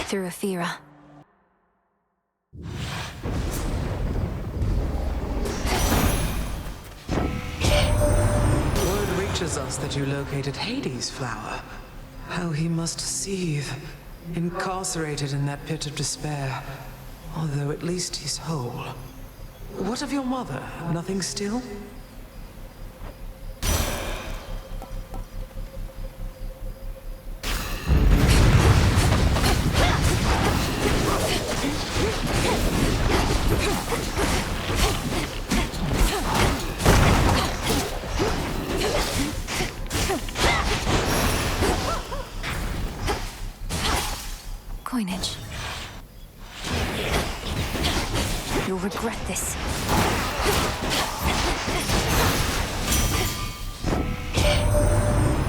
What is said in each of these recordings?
through Aphira. Word reaches us that you located Hades' flower. How he must seethe, incarcerated in that pit of despair. Although at least he's whole. What of your mother? Nothing still? Coinage. You'll regret this.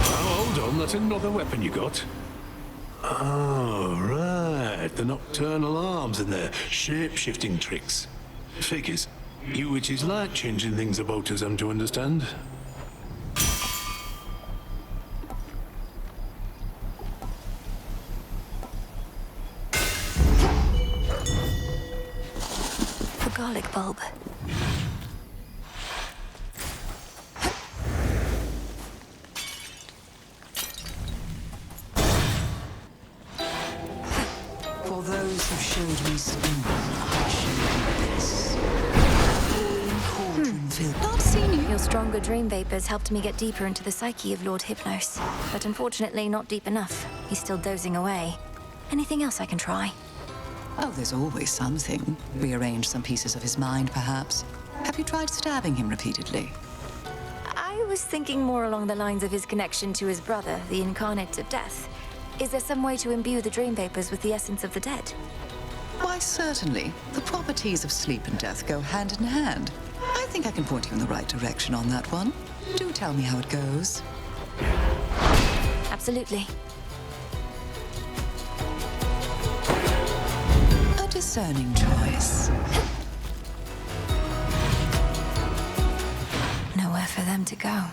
Oh, hold on, that's another weapon you got. Oh, right. The nocturnal arms and their shape-shifting tricks. Figures. You witches like changing things about us, I'm to understand. The garlic bulb. For those who showed me spleen, I showed you this. Cauldron filled. Not seen you. Your stronger dream vapors helped me get deeper into the psyche of Lord Hypnos. But unfortunately, not deep enough. He's still dozing away. Anything else I can try? Oh, there's always something. Rearrange some pieces of his mind, perhaps. Have you tried stabbing him repeatedly? I was thinking more along the lines of his connection to his brother, the Incarnate of Death. Is there some way to imbue the dream vapors with the essence of the dead? Why, certainly. The properties of sleep and death go hand in hand. I think I can point you in the right direction on that one. Do tell me how it goes. Absolutely. A discerning choice. Nowhere for them to go.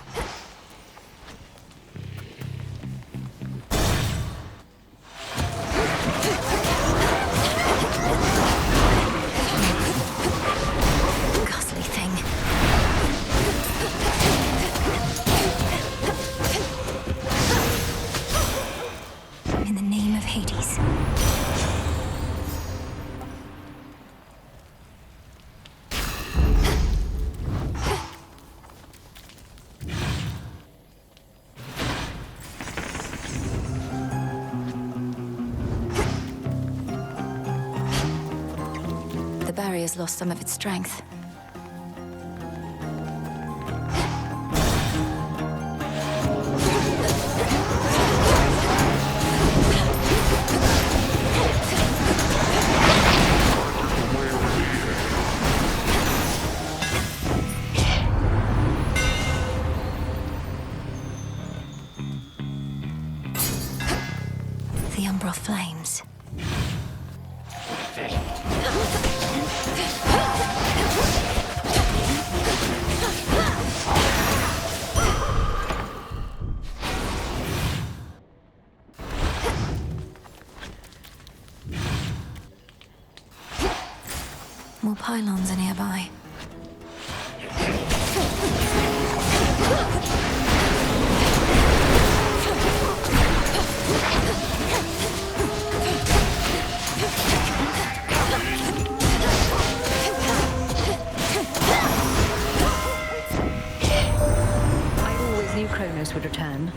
Ghastly thing. In the name of Hades. The barrier's lost some of its strength. The Umbra flames. More pylons are nearby. I always knew Kronos would return.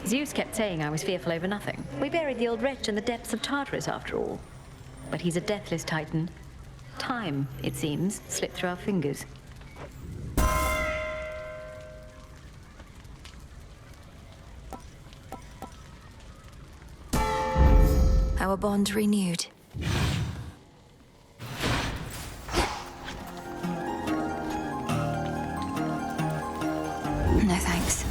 Zeus kept saying I was fearful over nothing. We buried the old wretch in the depths of Tartarus, after all. But he's a deathless titan. Time, it seems, slipped through our fingers. Our bond renewed. No thanks.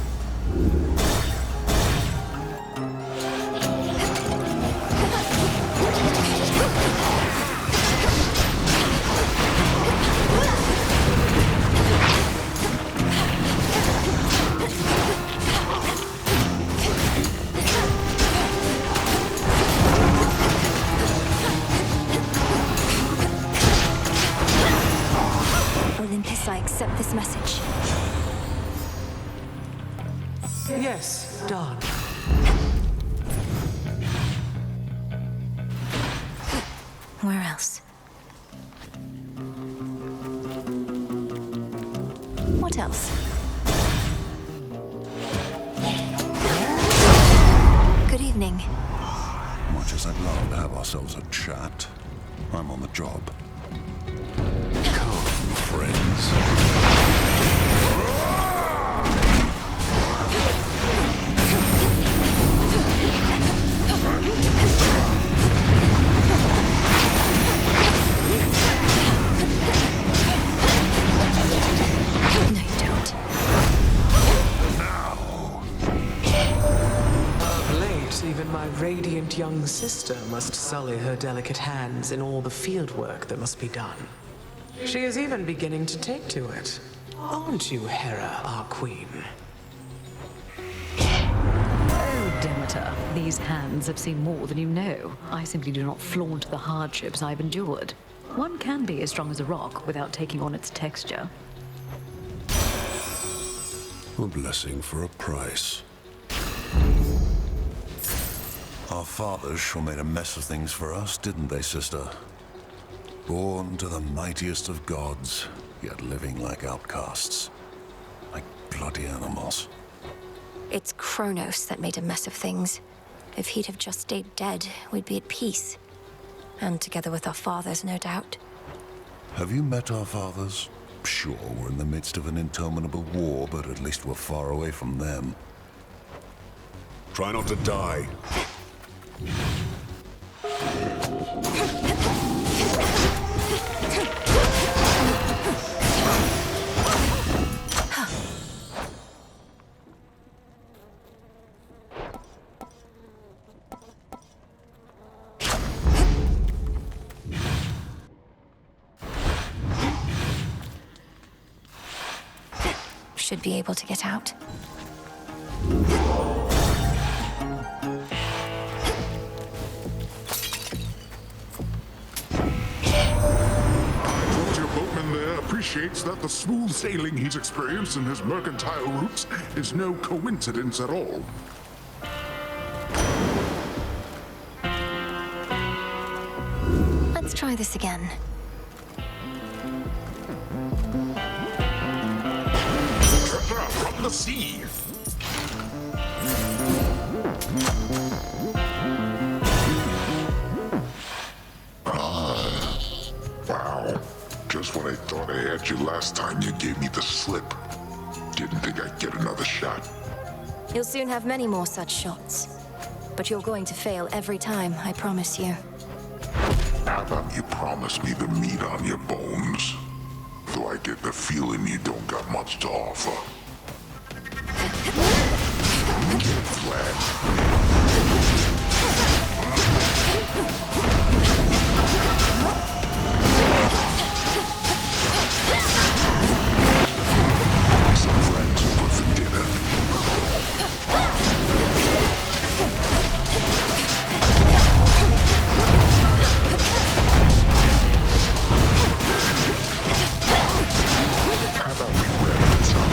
somewhere else. What else? Good evening. Much as I'd love to have ourselves a chat, I'm on the job. Come, friends. No, you don't. Of late, even my radiant young sister must sully her delicate hands in all the field work that must be done. She is even beginning to take to it. Aren't you, Hera, our queen? Oh, Demeter, these hands have seen more than you know. I simply do not flaunt the hardships I've endured. One can be as strong as a rock without taking on its texture. A blessing for a price. Our fathers sure made a mess of things for us, didn't they, sister? Born to the mightiest of gods, yet living like outcasts. Like bloody animals. It's Kronos that made a mess of things. If he'd have just stayed dead, we'd be at peace. And together with our fathers, no doubt. Have you met our fathers? Sure, we're in the midst of an interminable war, but at least we're far away from them. Try not to die. Should be able to get out. Your boatman there appreciates that the smooth sailing he's experienced in his mercantile routes is no coincidence at all. Let's try this again. Treasure from the sea! Wow. Just when I thought I had you last time, you gave me the slip. Didn't think I'd get another shot. You'll soon have many more such shots. But you're going to fail every time, I promise you. How about you promise me the meat on your bones? Though I get the feeling you don't got much to offer. Get flat. Some friends over for dinner. How about we wrap this up?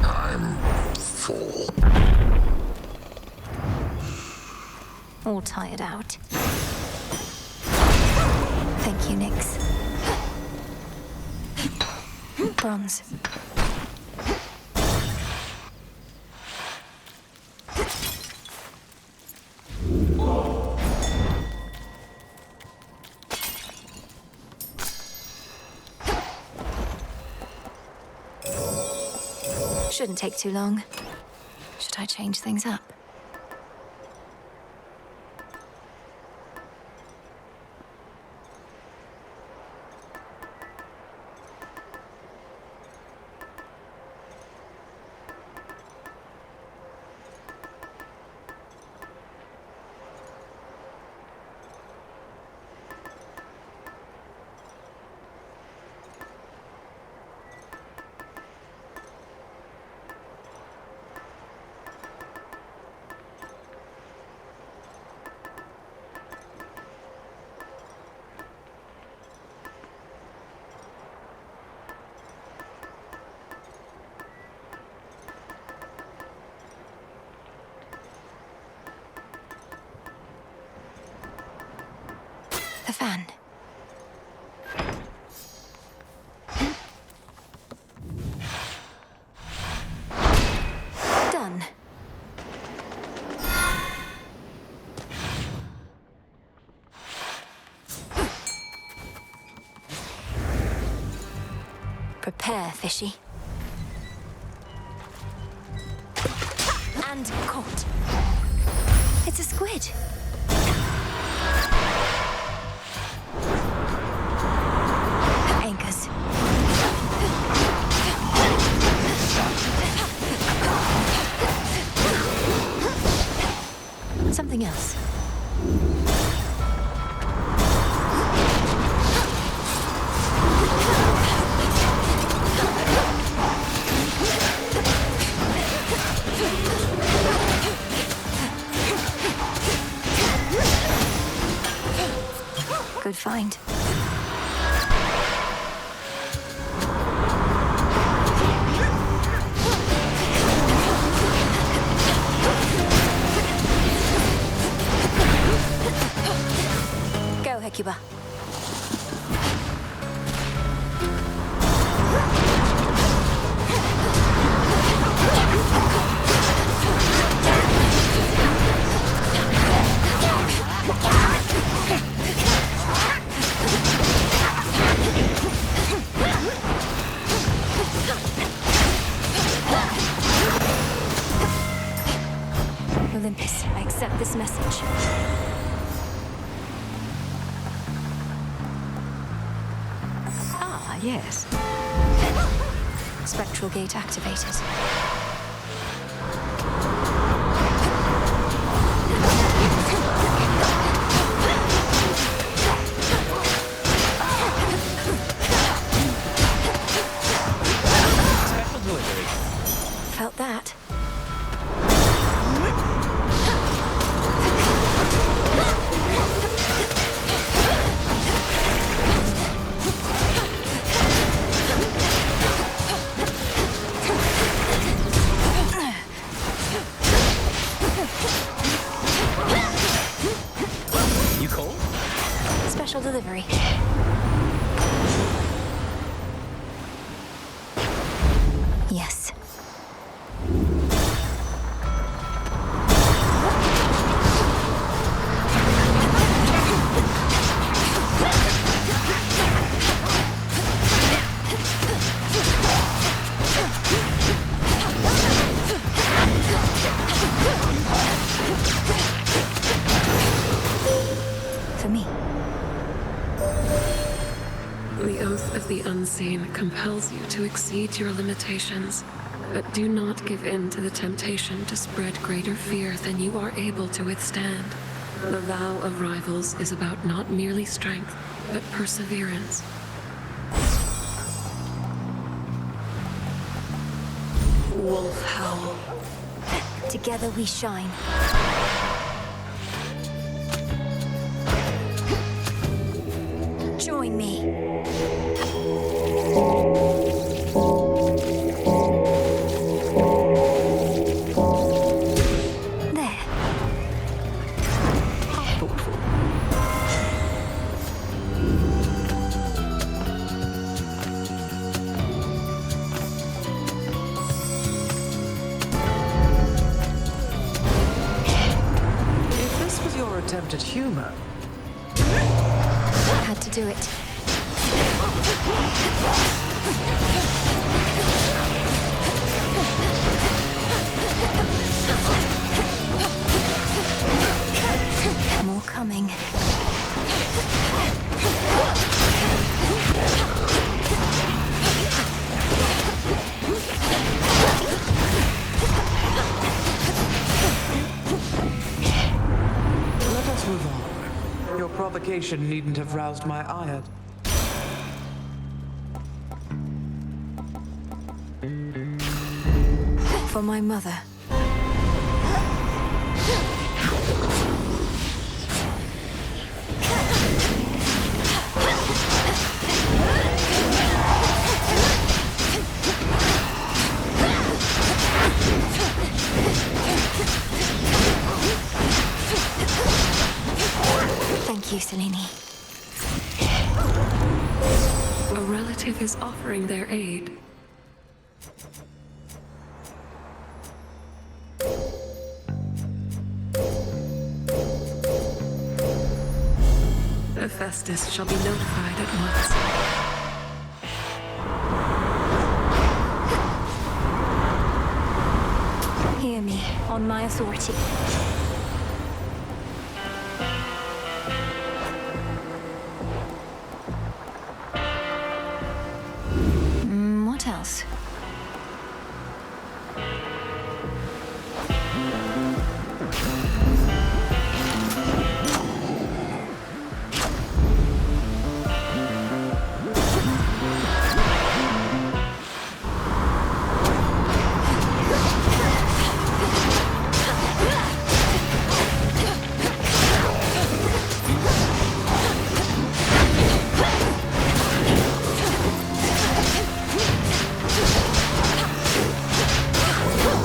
I'm full. All tired out. Thank you, Nyx. Bronze. Shouldn't take too long. Should I change things up? the fan. Done. Prepare, fishy. And caught. It's a squid. Anchors. Something else. Good find. Go, Hecuba. Olympus, I accept this message. Ah, yes. Spectral gate activated. Special delivery. Felt that. You cold? Special delivery. Yes. For me. The oath of the unseen compels you to exceed your limitations, but do not give in to the temptation to spread greater fear than you are able to withstand. The vow of rivals is about not merely strength, but perseverance. Wolf Howl. Together we shine. Join me. There. Thoughtful. If this was your attempt at humor, Had to do it. More coming. let us move on. Your provocation needn't have roused my ire. For my mother. Thank you, Selene. relative is offering their aid. Hephaestus shall be notified at once. Hear me, on my authority. What else?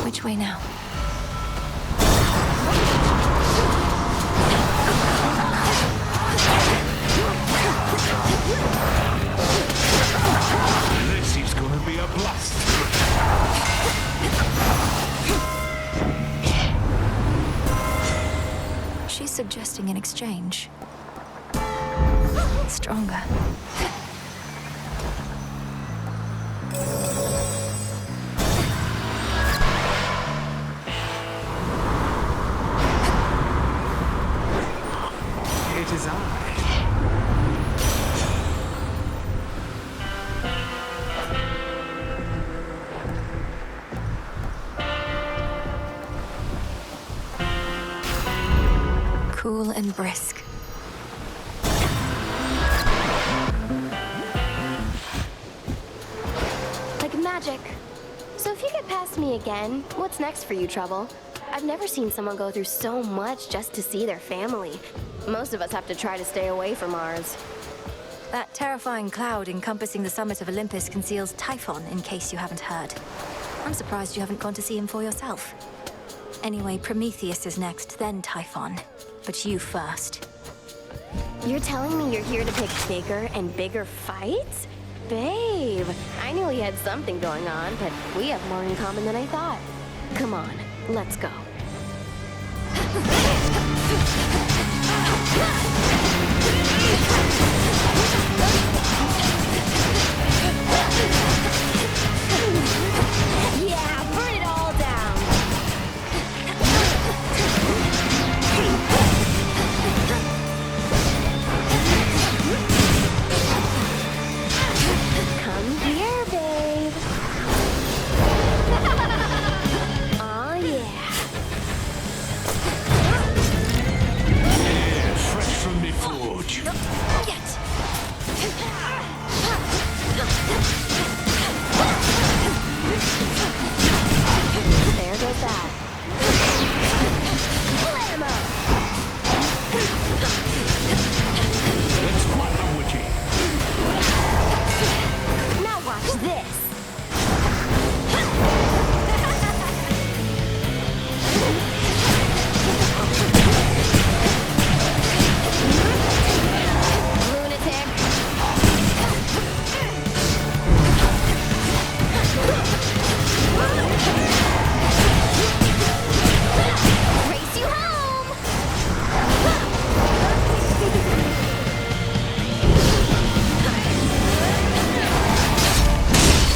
Which way now? This is gonna be a blast. She's suggesting an exchange. Stronger. It is I. Cool and brisk. Like magic. So if you get past me again, what's next for you, Trouble? I've never seen someone go through so much just to see their family. Most of us have to try to stay away from ours. That terrifying cloud encompassing the summit of Olympus conceals Typhon, in case you haven't heard. I'm surprised you haven't gone to see him for yourself. Anyway, Prometheus is next, then Typhon. But you first. You're telling me you're here to pick bigger and bigger fights? Babe, I knew we had something going on, but we have more in common than I thought. Come on, let's go. Yeah, burn it all down! Come here, babe. Oh, yeah. Yeah, fresh from the forge. Get! There goes that. Blammo! Let's fight them, Witchy. Now watch this. Lunatic. Race you home.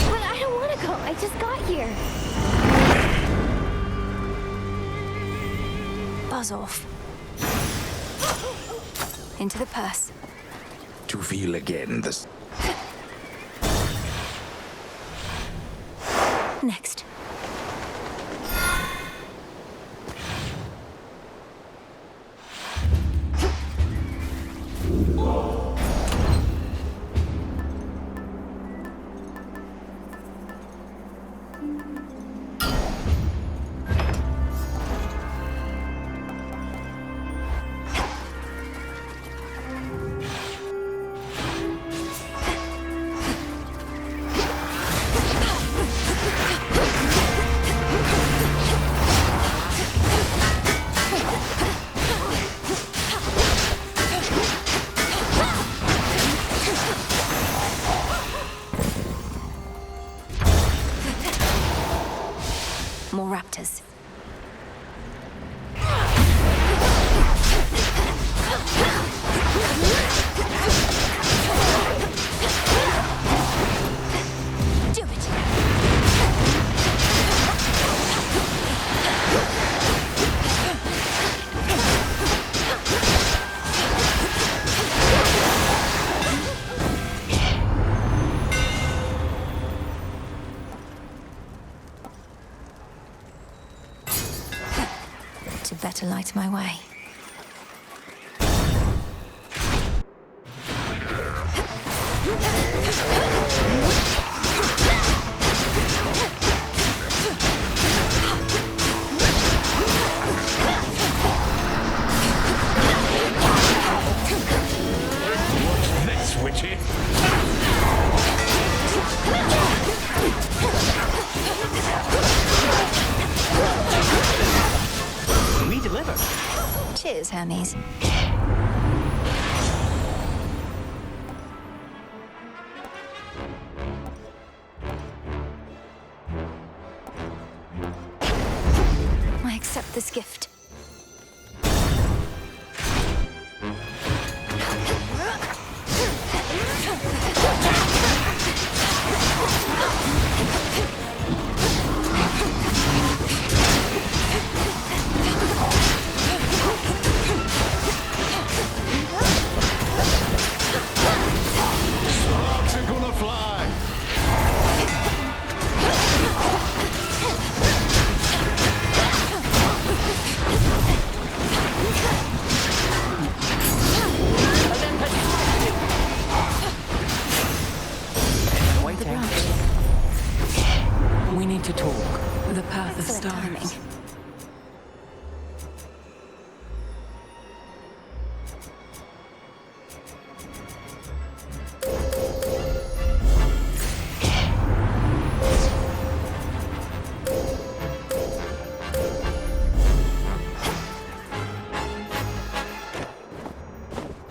But I don't want to go. I just got here. Buzz off. Into the purse. To feel again the Next. to light my way. This witchy. We deliver. Cheers, Hermes. I accept this gift. Sparks are gonna fly. Waiting. We need to talk. The path of Excellent stars. timing.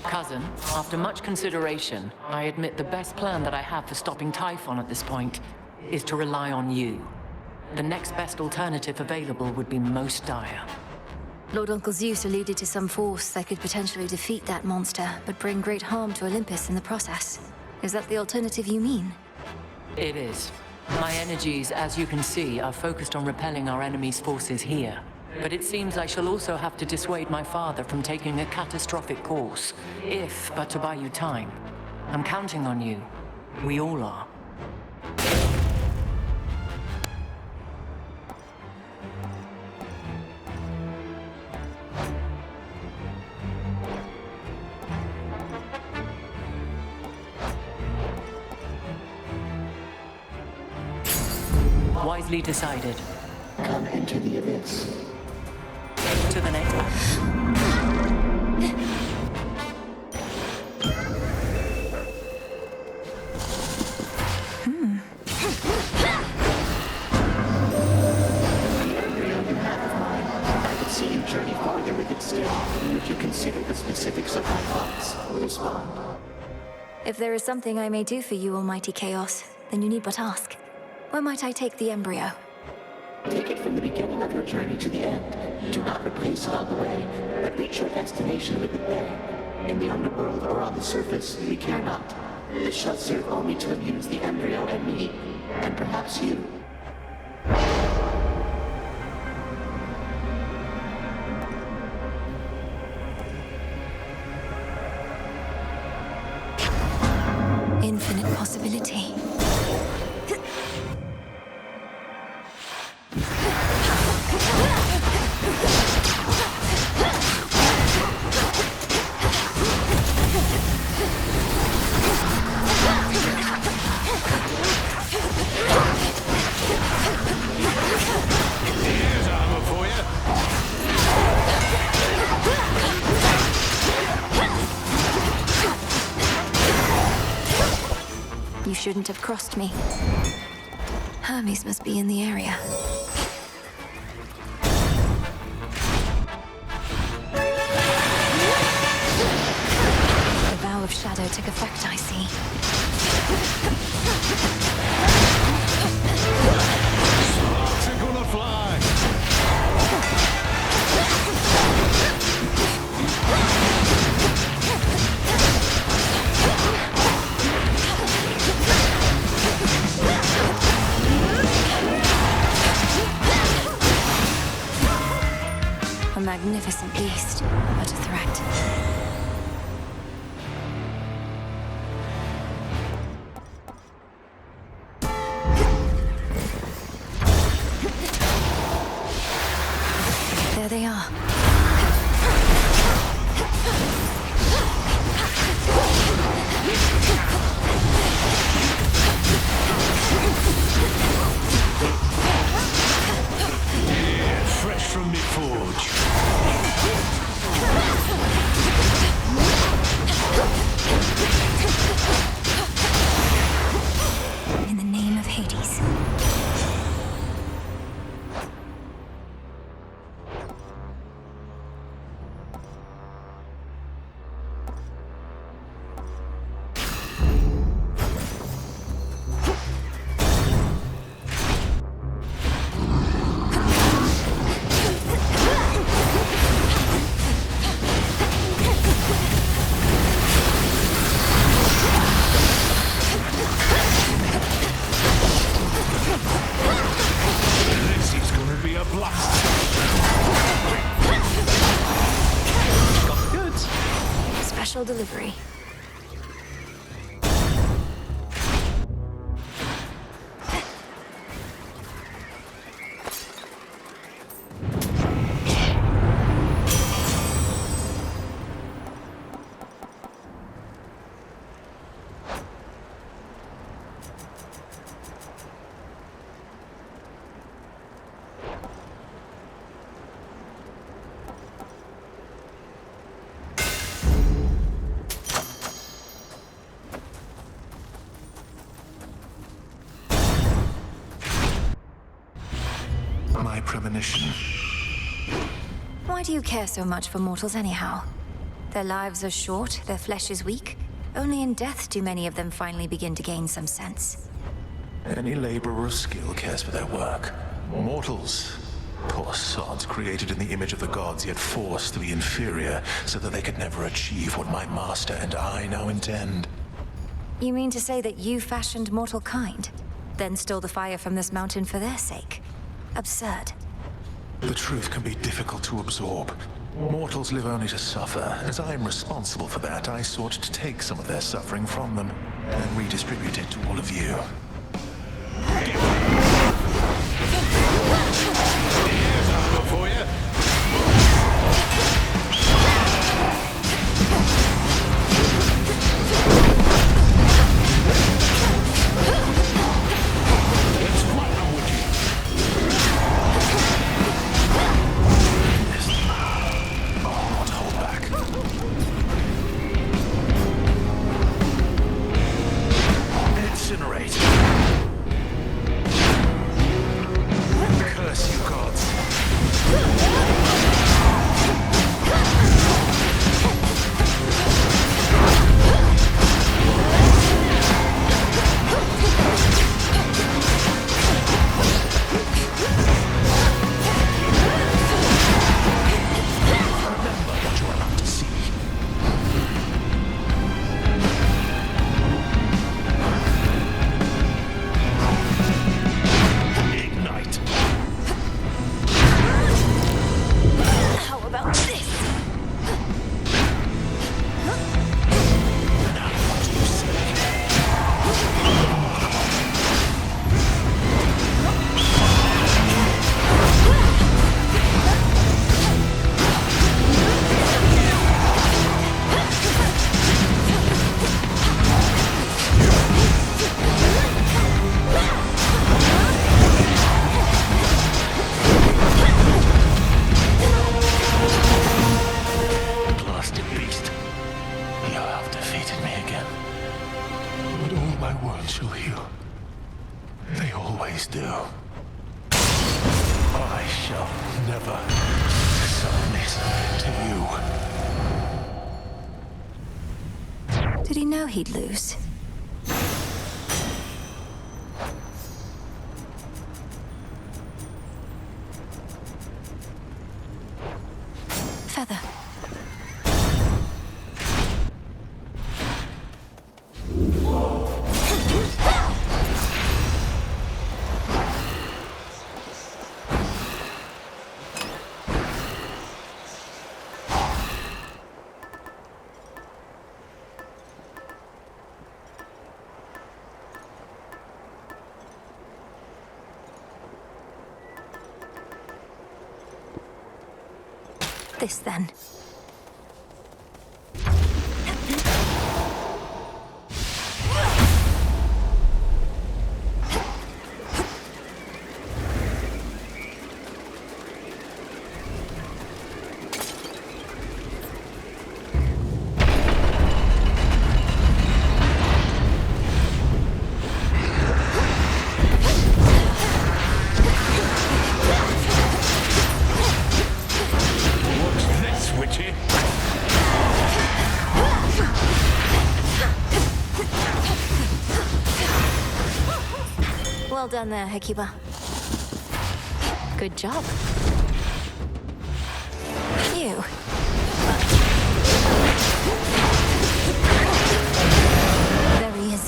Cousin, after much consideration, I admit the best plan that I have for stopping Typhon at this point is to rely on you. The next best alternative available would be most dire. Lord Uncle Zeus alluded to some force that could potentially defeat that monster, but bring great harm to Olympus in the process. Is that the alternative you mean? It is. My energies, as you can see, are focused on repelling our enemy's forces here. But it seems I shall also have to dissuade my father from taking a catastrophic course, if but to buy you time. I'm counting on you. We all are. Wisely decided. Come into the abyss. To the next. I could see you journey farther with it still. Would you consider the specifics of my thoughts or respond? If there is something I may do for you, Almighty Chaos, then you need but ask. Where might I take the embryo? Take it from the beginning of your journey to the end. Do not replace it on the way, but reach your destination with it there. In the underworld or on the surface, we care not. This shall serve only to amuse the embryo and me, and perhaps you. Infinite possibility. Here's armor for you. You shouldn't have crossed me. Hermes must be in the area. The vow of shadow took effect, I see. Sparks are gonna fly. A magnificent beast, but a threat. There they are. delivery. My premonition. Why do you care so much for mortals anyhow? Their lives are short, their flesh is weak. Only in death do many of them finally begin to gain some sense. Any laborer of skill cares for their work. Mortals, poor sods created in the image of the gods, yet forced to be inferior so that they could never achieve what my master and I now intend. You mean to say that you fashioned mortal kind, then stole the fire from this mountain for their sake? Absurd. The truth can be difficult to absorb. Mortals live only to suffer. As I am responsible for that, I sought to take some of their suffering from them and redistribute it to all of you. Here's a look for you. Did he know he'd lose? Feather. This then. Well done there, Hekiba. Good job. Phew. There he is.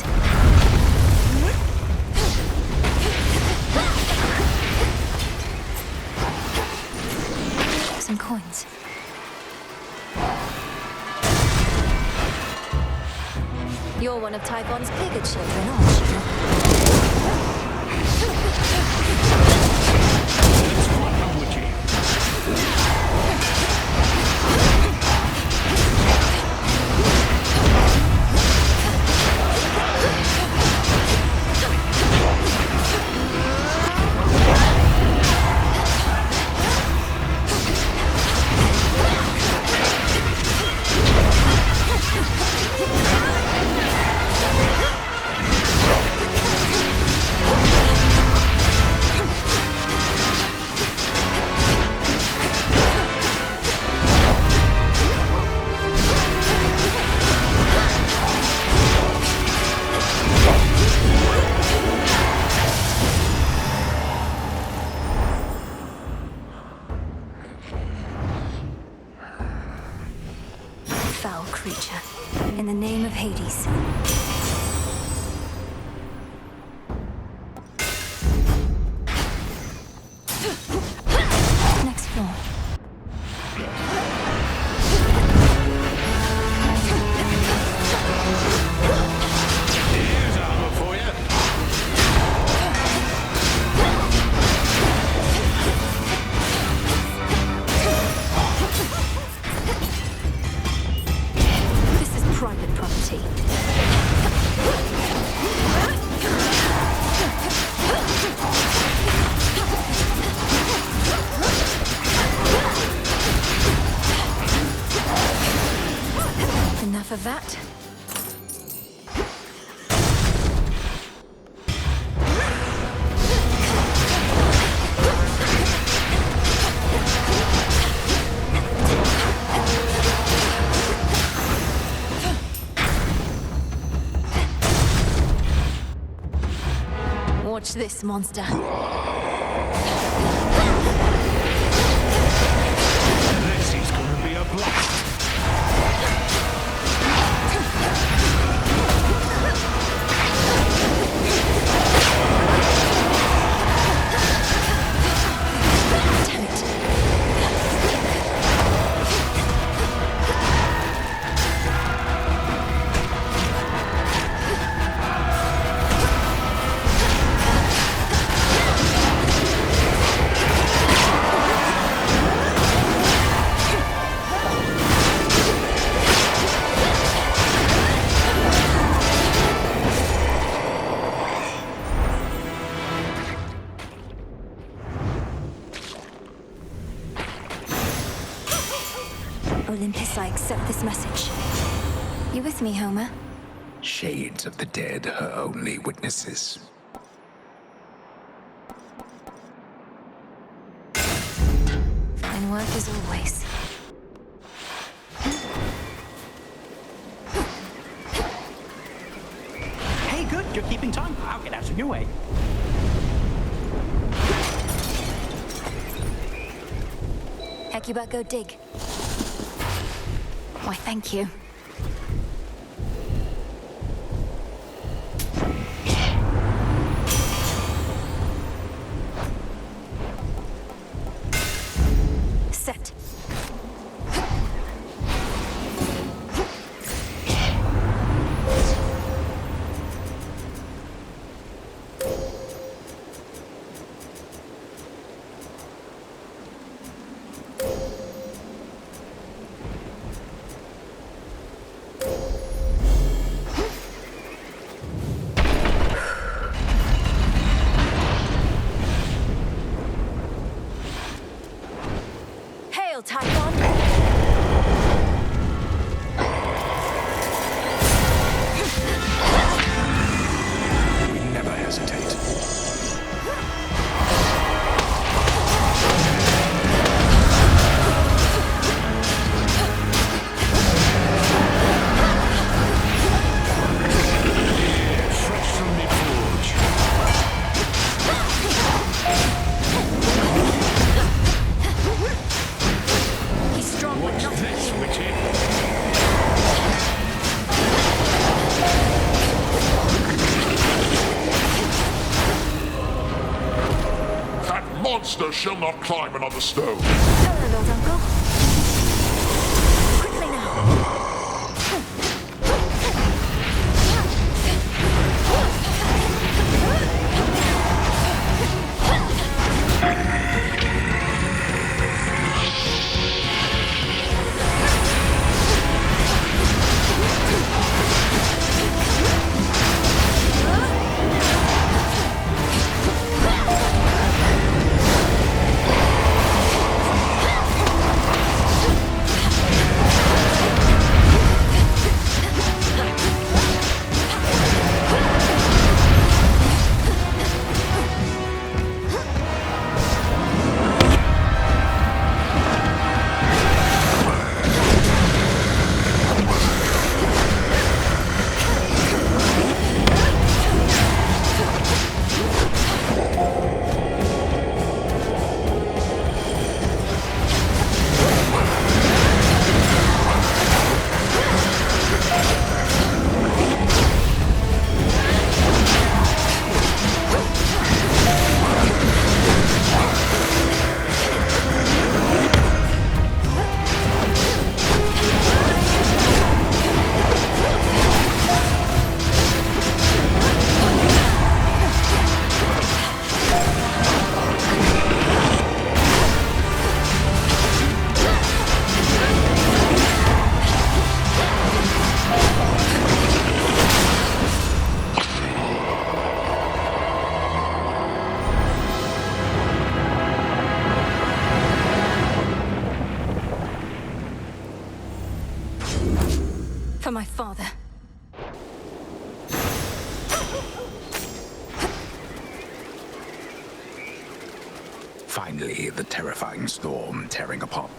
Some coins. You're one of Typhon's bigger children, aren't you? Let's fly on with you. Foul creature. In the name of Hades. Next floor. Here's armor for you. This is private property. Enough of that. Watch this, monster. This is gonna be a blast. Damn it. Olympus, I accept this message. You with me, Homer? Shades of the dead, her only witnesses. Fine work as always. Hey, good. You're keeping time. I'll get out of your way. Hecuba, go dig. Why, thank you. Set. Hail, Typhon! We never hesitate. Fresh from the forge. He's strong, but What's not this, witchy? That monster shall not climb another stone. Hello, Lord Uncle. Quickly now. Finally, the terrifying storm tearing apart.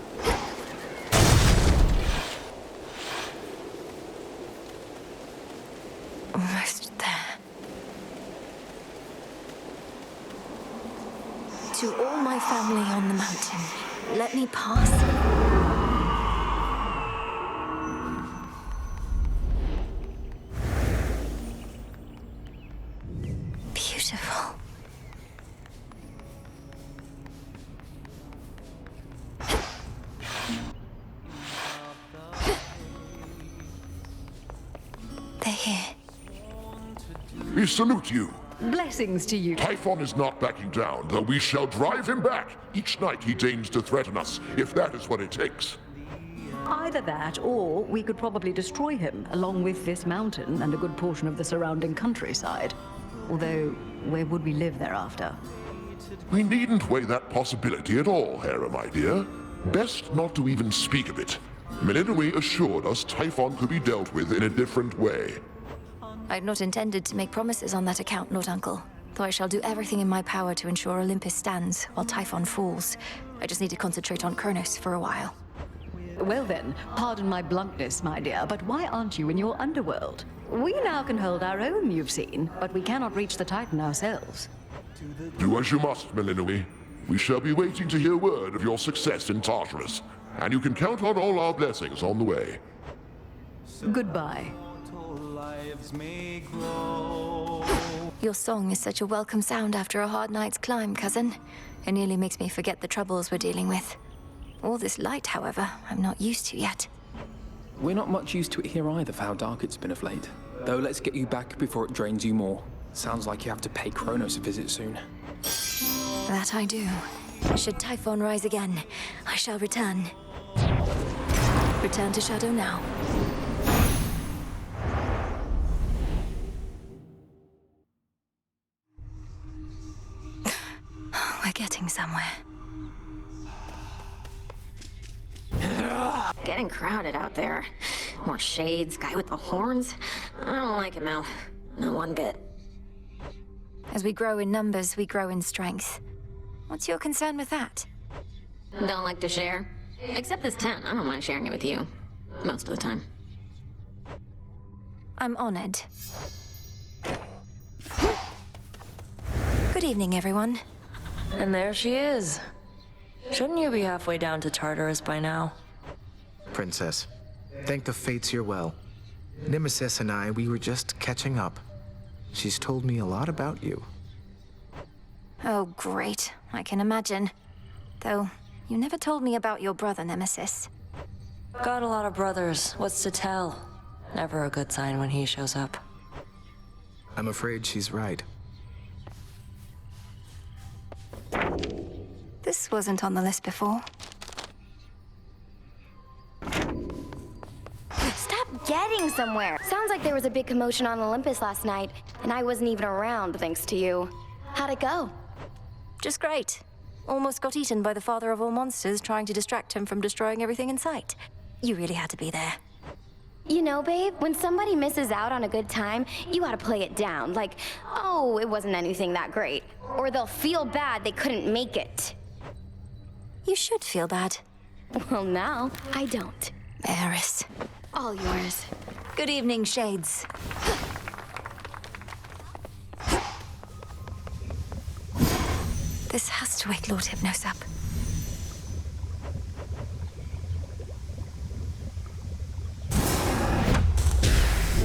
Almost there. To all my family on the mountain, let me pass. Beautiful. They're here. We salute you. Blessings to you. Typhon is not backing down, though we shall drive him back. Each night he deigns to threaten us, if that is what it takes. Either that, or we could probably destroy him, along with this mountain and a good portion of the surrounding countryside. Although, where would we live thereafter? We needn't weigh that possibility at all, Hera, my dear. Best not to even speak of it. Melinoe assured us Typhon could be dealt with in a different way. I'd not intended to make promises on that account, Lord Uncle. Though I shall do everything in my power to ensure Olympus stands while Typhon falls. I just need to concentrate on Kronos for a while. Well then, pardon my bluntness, my dear, but why aren't you in your underworld? We now can hold our own, you've seen, but we cannot reach the Titan ourselves. Do as you must, Melinoe. We shall be waiting to hear word of your success in Tartarus, and you can count on all our blessings on the way. Goodbye. Your song is such a welcome sound after a hard night's climb, cousin. It nearly makes me forget the troubles we're dealing with. All this light, however, I'm not used to yet. We're not much used to it here either for how dark it's been of late. Though let's get you back before it drains you more. Sounds like you have to pay Kronos a visit soon. That I do. Should Typhon rise again, I shall return. Return to Shadow now. We're getting somewhere. Getting crowded out there. More shades, guy with the horns. I don't like it, Mel. Not one bit. As we grow in numbers, we grow in strength. What's your concern with that? Don't like to share. Except this tent. I don't mind sharing it with you. Most of the time. I'm honored. Good evening, everyone. And there she is. Shouldn't you be halfway down to Tartarus by now? Princess, thank the fates you're well. Nemesis and I, we were just catching up. She's told me a lot about you. Oh, great. I can imagine. Though, you never told me about your brother, Nemesis. Got a lot of brothers. What's to tell? Never a good sign when he shows up. I'm afraid she's right. This wasn't on the list before. Stop getting somewhere. Sounds like there was a big commotion on Olympus last night, and I wasn't even around thanks to you. How'd it go? Just great. Almost got eaten by the father of all monsters trying to distract him from destroying everything in sight. You really had to be there. You know, babe, when somebody misses out on a good time, you gotta play it down. Like, oh, it wasn't anything that great. Or they'll feel bad they couldn't make it. You should feel bad. Well, now, I don't. Eris. All yours. Good evening, Shades. This has to wake Lord Hypnos up.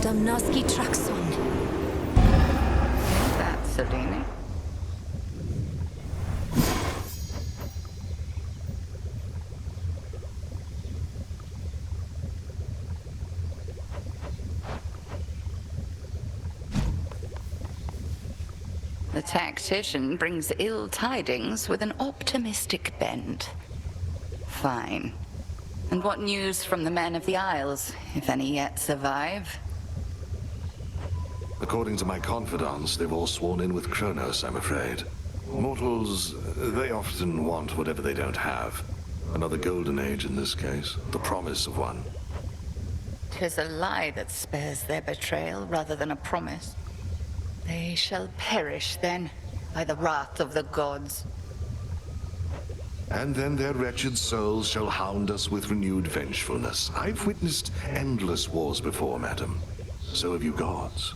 Damnaski Traxon. Is that Selene? The tactician brings ill tidings with an optimistic bent. Fine. And what news from the men of the Isles, if any yet survive? According to my confidants, they've all sworn in with Kronos, I'm afraid. Mortals, they often want whatever they don't have. Another golden age in this case, the promise of one. 'Tis a lie that spares their betrayal rather than a promise. They shall perish then, by the wrath of the gods. And then their wretched souls shall hound us with renewed vengefulness. I've witnessed endless wars before, madam. So have you gods.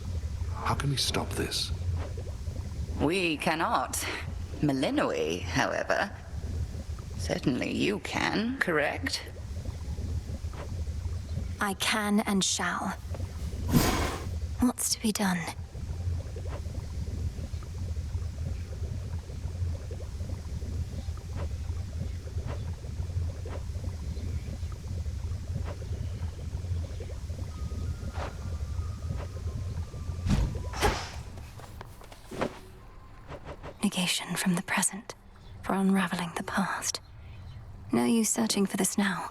How can we stop this? We cannot. Melinoi, however. Certainly you can, correct? I can and shall. What's to be done? Negation from the present, for unraveling the past. No use searching for this now.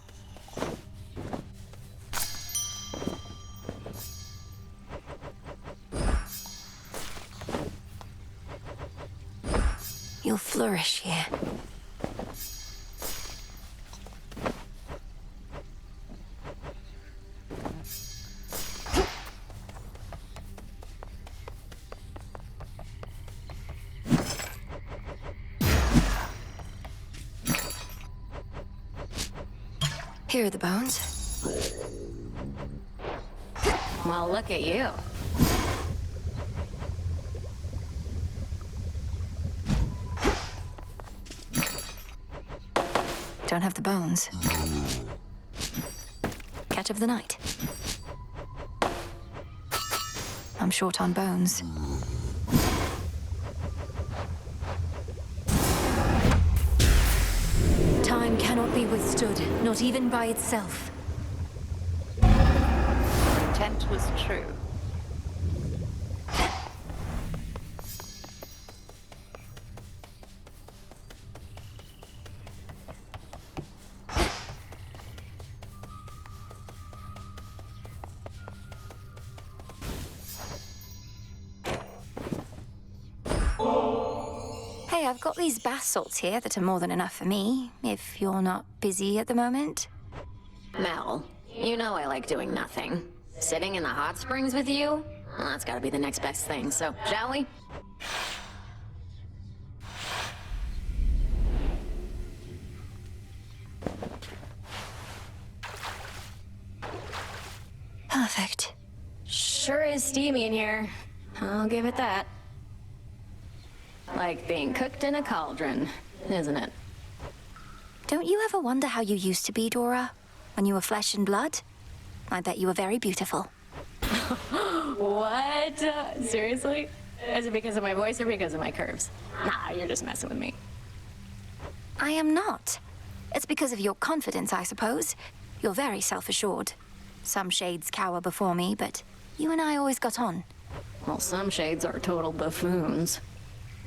You'll flourish here. Here are the bones. Well, look at you. Don't have the bones. Catch of the night. I'm short on bones. Time cannot be withstood, not even by itself. Intent was true. Hey, I've got these bath salts here that are more than enough for me, if you're not busy at the moment. Mel, you know I like doing nothing. Sitting in the hot springs with you? Well, that's gotta be the next best thing, so shall we? Perfect. Sure is steamy in here. I'll give it that. Like being cooked in a cauldron, isn't it? Don't you ever wonder how you used to be, Dora? When you were flesh and blood? I bet you were very beautiful. What? Seriously? Is it because of my voice or because of my curves? Nah, you're just messing with me. I am not. It's because of your confidence, I suppose. You're very self-assured. Some shades cower before me, but you and I always got on. Well, some shades are total buffoons.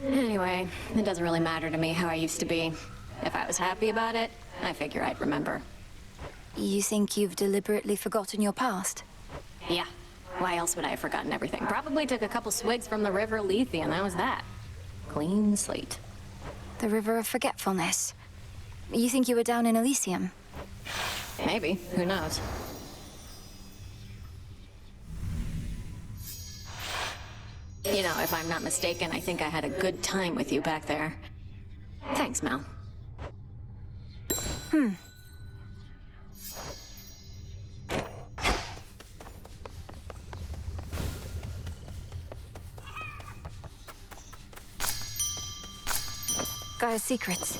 Anyway, it doesn't really matter to me how I used to be. If I was happy about it, I figure I'd remember. You think you've deliberately forgotten your past? Yeah. Why else would I have forgotten everything? Probably took a couple swigs from the River Lethe, and that was that. Clean slate. The River of Forgetfulness. You think you were down in Elysium? Maybe. Who knows? You know, if I'm not mistaken, I think I had a good time with you back there. Thanks, Mel. Gaia's secrets.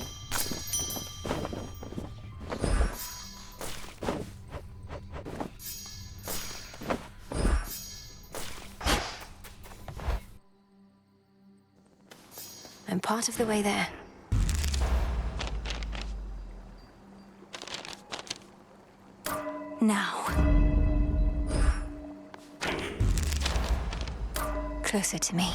I'm part of the way there. Now. Closer to me.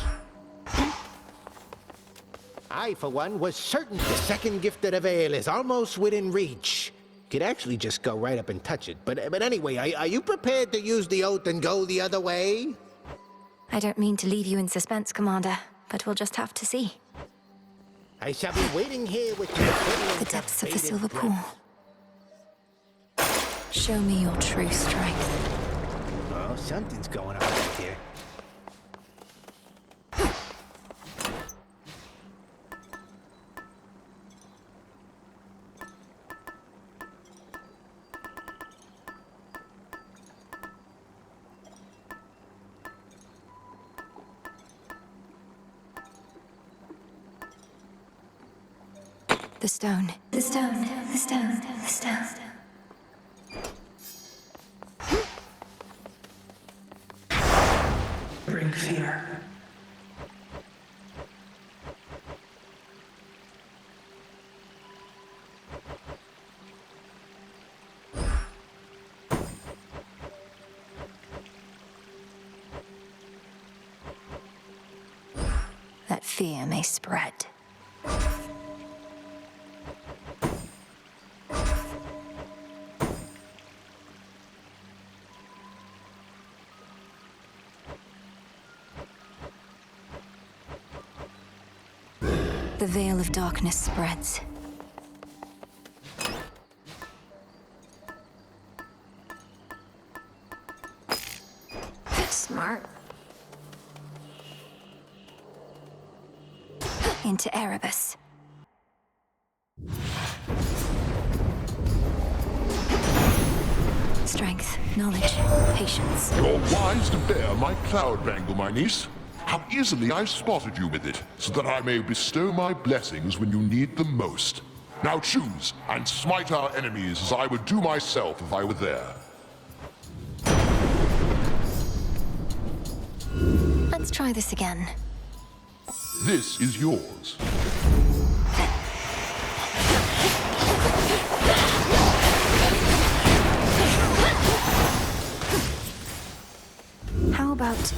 I, for one, was certain the second gifted Avail is almost within reach. Could actually just go right up and touch it. But anyway, are you prepared to use the oath and go the other way? I don't mean to leave you in suspense, Commander, but we'll just have to see. I shall be waiting here with you. The depths of the Silver Pool. Show me your true strength. Oh, something's going on right here. The stone. The stone. The stone. The stone. Bring fear. That fear may spread. The veil of darkness spreads. Smart. Into Erebus. Strength, knowledge, patience. You're wise to bear my cloud bangle, my niece. How easily I spotted you with it, so that I may bestow my blessings when you need them most. Now choose, and smite our enemies as I would do myself if I were there. Let's try this again. This is yours. How about...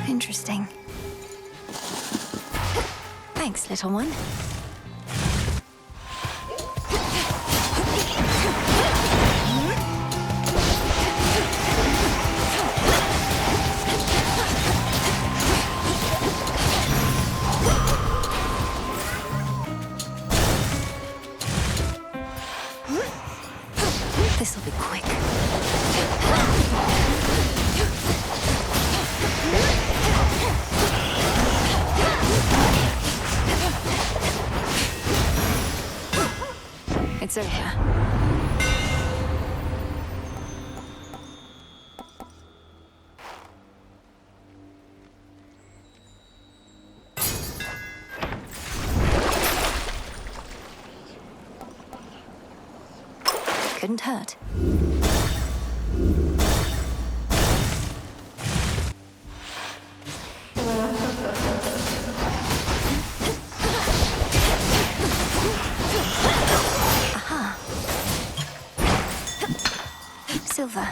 Interesting. Thanks, little one. This'll be quick. It's over. Couldn't hurt. Silver.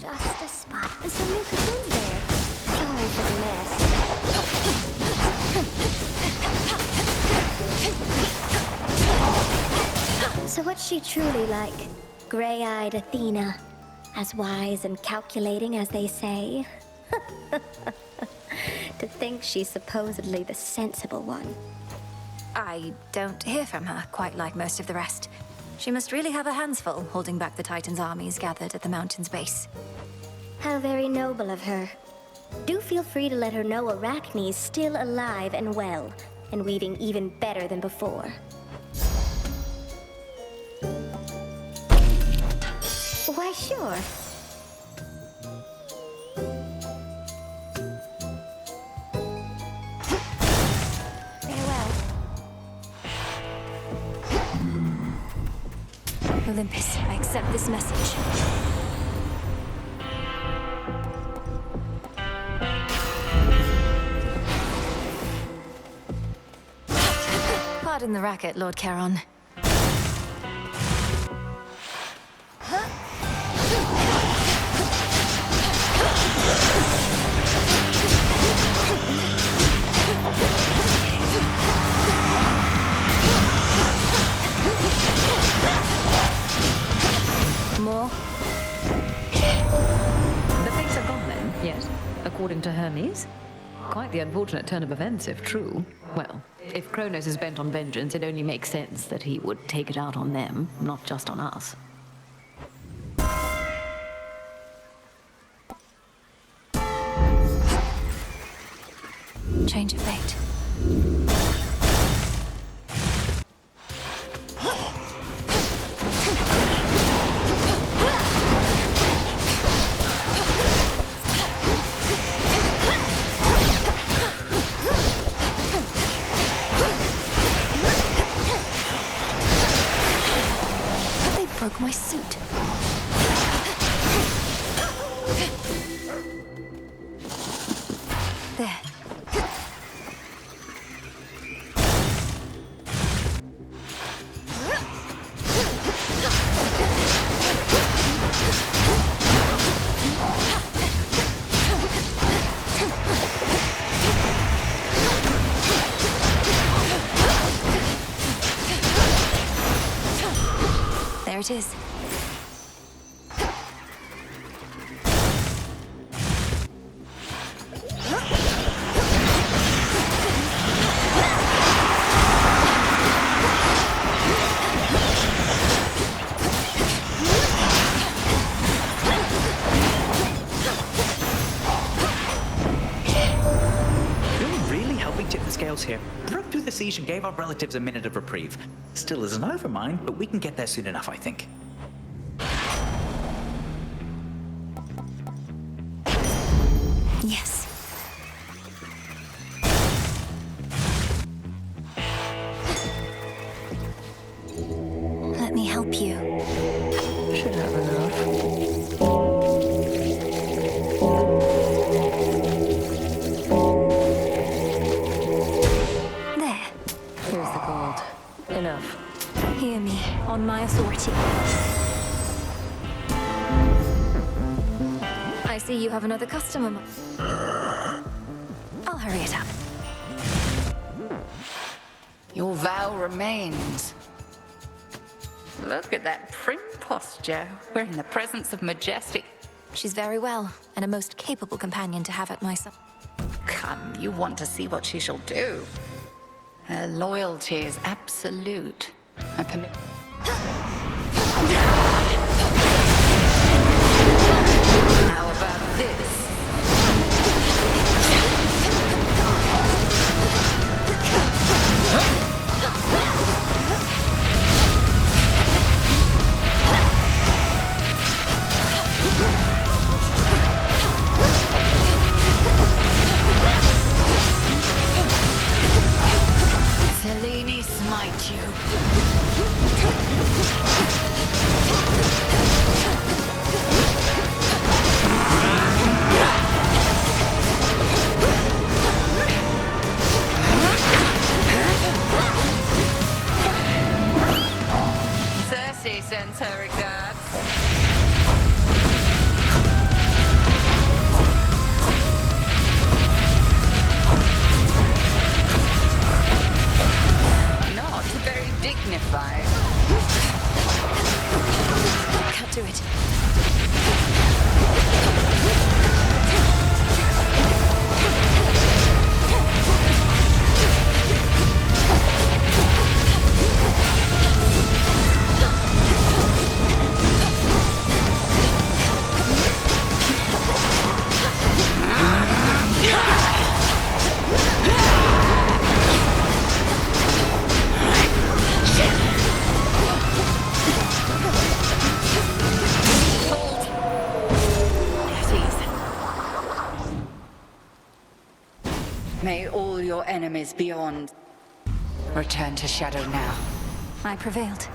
Just a spot. There's some new cocoons there. Sorry for the mess. So what's she truly like? Gray-eyed Athena? As wise and calculating as they say? To think she's supposedly the sensible one. I don't hear from her quite like most of the rest. She must really have her hands full holding back the Titan's armies gathered at the mountain's base. How very noble of her. Do feel free to let her know Arachne's still alive and well, and weaving even better than before. Why, sure. Olympus, I accept this message. Pardon the racket, Lord Charon. More? The fates are gone then, yes, according to Hermes. Quite the unfortunate turn of events, if true. Well, if Kronos is bent on vengeance, it only makes sense that he would take it out on them, not just on us. change of fate. They broke my suit. There. There it is. Here. Broke through the siege and gave our relatives a minute of reprieve. Still isn't over, mine, but we can get there soon enough, I think. Yes. Let me help you. Should have enough. Here's the gold. Enough. Hear me, on my authority. I see you have another customer. I'll hurry it up. Your vow remains. Look at that prim posture. We're in the presence of majestic. She's very well, and a most capable companion to have at my side. Come, you want to see what she shall do. Her loyalty is absolute. I permit. How about this? Selene smite you. Cersei sends her regards. Not very dignified. Cut to it. May all your enemies beyond return to shadow now. I prevailed.